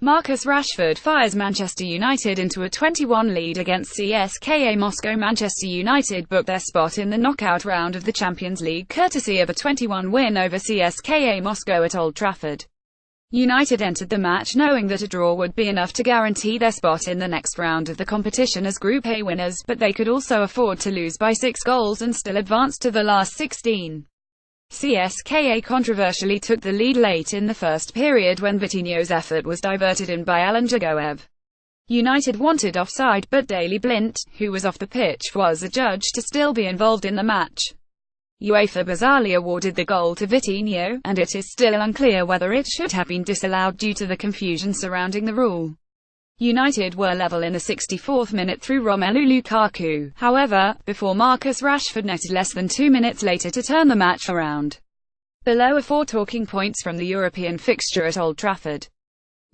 Marcus Rashford fires Manchester United into a 21 lead against CSKA Moscow. Manchester United booked their spot in the knockout round of the Champions League courtesy of a 21 win over CSKA Moscow at Old Trafford. United entered the match knowing that a draw would be enough to guarantee their spot in the next round of the competition as Group A winners, but they could also afford to lose by 6 goals and still advance to the last 16. CSKA controversially took the lead late in the first period when Vitinho's effort was diverted in by Alen Djagoev. United wanted offside, but Daley Blind, who was off the pitch, was adjudged to still be involved in the match. UEFA bizarrely awarded the goal to Vitinho, and it is still unclear whether it should have been disallowed due to the confusion surrounding the rule. United were level in the 64th minute through Romelu Lukaku, however, before Marcus Rashford netted less than 2 minutes later to turn the match around. Below are 4 talking points from the European fixture at Old Trafford.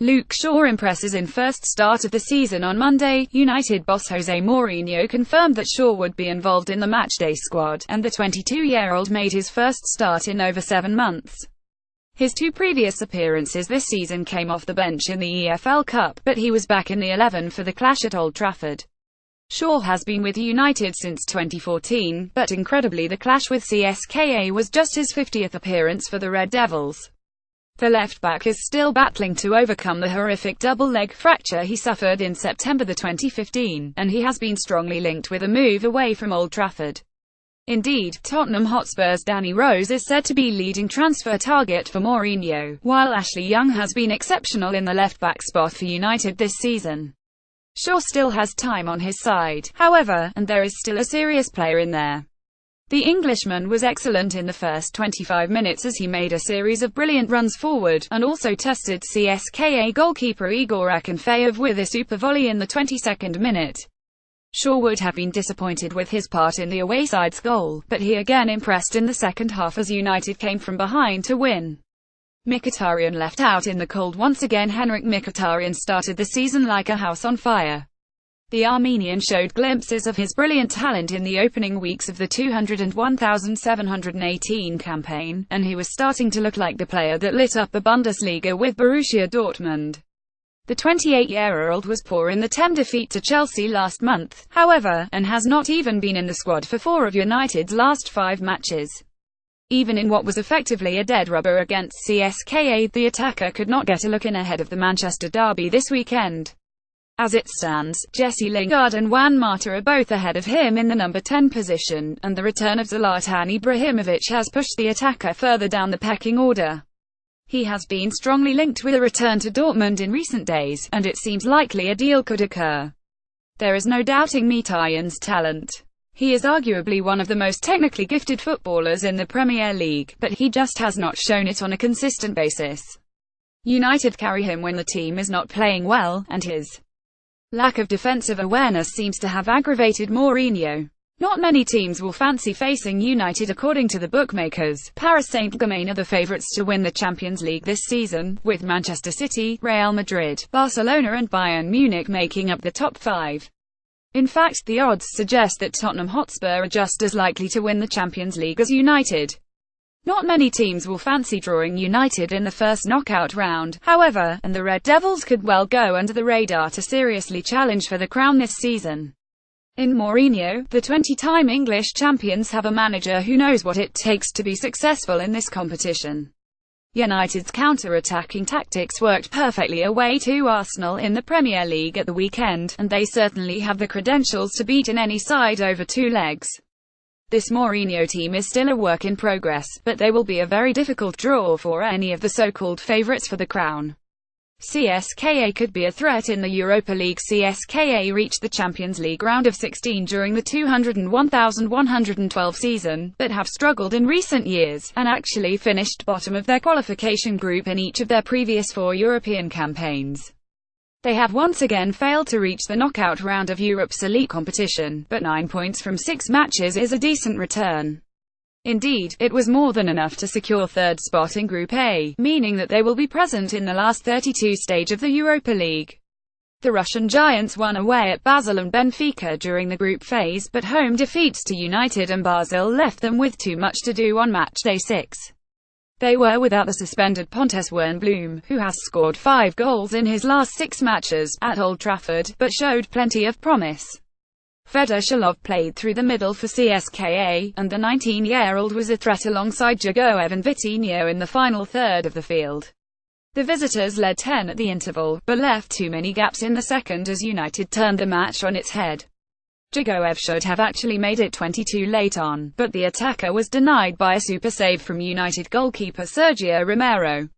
Luke Shaw impresses in first start of the season. On Monday, United boss Jose Mourinho confirmed that Shaw would be involved in the matchday squad, and the 22-year-old made his first start in over 7 months. His 2 previous appearances this season came off the bench in the EFL Cup, but he was back in the 11 for the clash at Old Trafford. Shaw has been with United since 2014, but incredibly the clash with CSKA was just his 50th appearance for the Red Devils. The left-back is still battling to overcome the horrific double-leg fracture he suffered in September 2015, and he has been strongly linked with a move away from Old Trafford. Indeed, Tottenham Hotspur's Danny Rose is said to be leading transfer target for Mourinho, while Ashley Young has been exceptional in the left-back spot for United this season. Shaw still has time on his side, however, and there is still a serious player in there. The Englishman was excellent in the first 25 minutes as he made a series of brilliant runs forward, and also tested CSKA goalkeeper Igor Akinfeev with a super volley in the 22nd minute. Shaw would have been disappointed with his part in the away side's goal, but he again impressed in the second half as United came from behind to win. Mkhitaryan left out in the cold once again. Henrik Mkhitaryan started the season like a house on fire. The Armenian showed glimpses of his brilliant talent in the opening weeks of the 201,718 campaign, and he was starting to look like the player that lit up the Bundesliga with Borussia Dortmund. The 28-year-old was poor in the 10 defeat to Chelsea last month, however, and has not even been in the squad for 4 of United's last 5 matches. Even in what was effectively a dead rubber against CSKA, the attacker could not get a look in ahead of the Manchester derby this weekend. As it stands, Jesse Lingard and Juan Mata are both ahead of him in the number 10 position, and the return of Zlatan Ibrahimovic has pushed the attacker further down the pecking order. He has been strongly linked with a return to Dortmund in recent days, and it seems likely a deal could occur. There is no doubting Mkhitaryan's talent. He is arguably one of the most technically gifted footballers in the Premier League, but he just has not shown it on a consistent basis. United carry him when the team is not playing well, and his lack of defensive awareness seems to have aggravated Mourinho. Not many teams will fancy facing United according to the bookmakers. Paris Saint-Germain are the favourites to win the Champions League this season, with Manchester City, Real Madrid, Barcelona and Bayern Munich making up the top 5. In fact, the odds suggest that Tottenham Hotspur are just as likely to win the Champions League as United. Not many teams will fancy drawing United in the first knockout round, however, and the Red Devils could well go under the radar to seriously challenge for the crown this season. In Mourinho, the 20-time English champions have a manager who knows what it takes to be successful in this competition. United's counter-attacking tactics worked perfectly away to Arsenal in the Premier League at the weekend, and they certainly have the credentials to beat any side over 2 legs. This Mourinho team is still a work in progress, but they will be a very difficult draw for any of the so-called favourites for the crown. CSKA could be a threat in the Europa League. CSKA reached the Champions League round of 16 during the 201,112 season, but have struggled in recent years, and actually finished bottom of their qualification group in each of their previous 4 European campaigns. They have once again failed to reach the knockout round of Europe's elite competition, but 9 points from 6 matches is a decent return. Indeed, it was more than enough to secure 3rd spot in Group A, meaning that they will be present in the last 32 stage of the Europa League. The Russian Giants won away at Basel and Benfica during the group phase, but home defeats to United and Basel left them with too much to do on matchday 6. They were without the suspended Pontus Wernbloom, who has scored 5 goals in his last 6 matches at Old Trafford, but showed plenty of promise. Fedor Shalov played through the middle for CSKA, and the 19-year-old was a threat alongside Djagoev and Vitinho in the final third of the field. The visitors led 10 at the interval, but left too many gaps in the second as United turned the match on its head. Djagoev should have actually made it 22 late on, but the attacker was denied by a super save from United goalkeeper Sergio Romero.